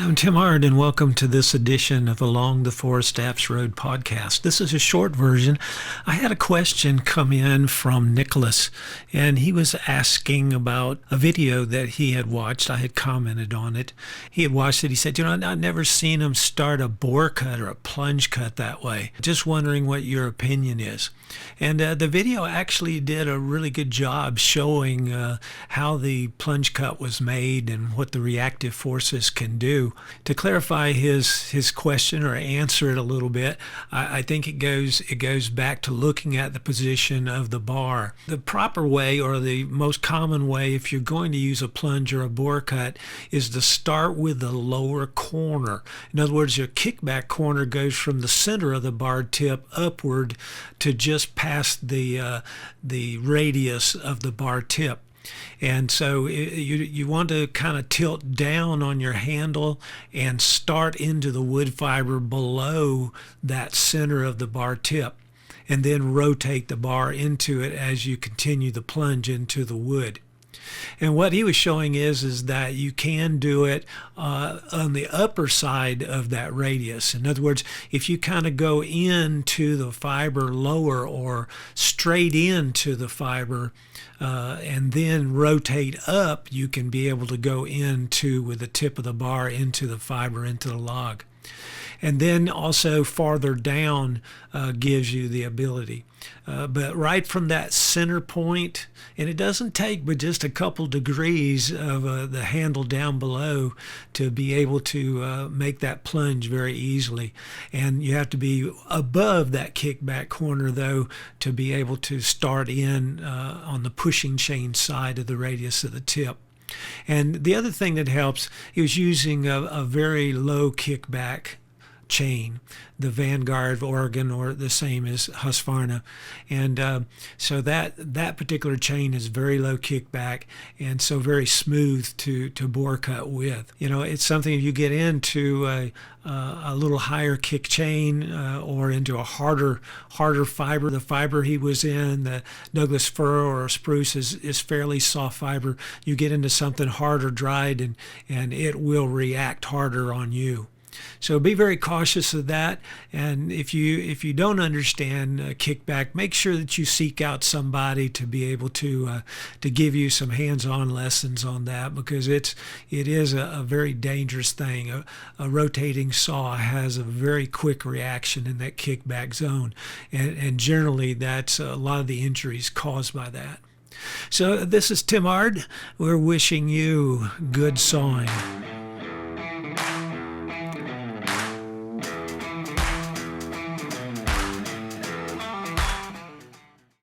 I'm Tim Hard, and welcome to this edition of Along the Forest Apps Road podcast. This is a short version. I had a question come in from Nicholas, and he was asking about a video that he had watched. I had commented on it. He had watched it. He said, I've never seen him start a bore cut or a plunge cut that way. Just wondering what your opinion is. And the video actually did a really good job showing how the plunge cut was made and what the reactive forces can do. To clarify his question or answer it a little bit, I think it goes back to looking at the position of the bar. The proper way, or the most common way, if you're going to use a plunge or a bore cut, is to start with the lower corner. In other words, your kickback corner goes from the center of the bar tip upward to just past the radius of the bar tip. And so you want to kind of tilt down on your handle and start into the wood fiber below that center of the bar tip, and then rotate the bar into it as you continue the plunge into the wood. And what he was showing is that you can do it on the upper side of that radius. In other words, if you kind of go into the fiber lower or straight into the fiber and then rotate up, you can be able to go into with the tip of the bar into the fiber, into the log. And then also farther down gives you the ability. But right from that center point, and it doesn't take but just a couple degrees of the handle down below to be able to make that plunge very easily. And you have to be above that kickback corner, though, to be able to start in on the pushing chain side of the radius of the tip. And the other thing that helps, he was using a very low kickback chain, the Vanguard of Oregon, or the same as Husqvarna, and so that particular chain is very low kickback and so very smooth to bore cut with. It's something, if you get into a little higher kick chain or into a harder fiber. The fiber he was in, the Douglas fir or spruce, is fairly soft fiber. You get into something harder dried, and it will react harder on you. So be very cautious of that, and if you don't understand kickback, make sure that you seek out somebody to be able to give you some hands-on lessons on that, because it is a very dangerous thing. A rotating saw has a very quick reaction in that kickback zone, and generally that's a lot of the injuries caused by that. So this is Tim Hard. We're wishing you good sawing.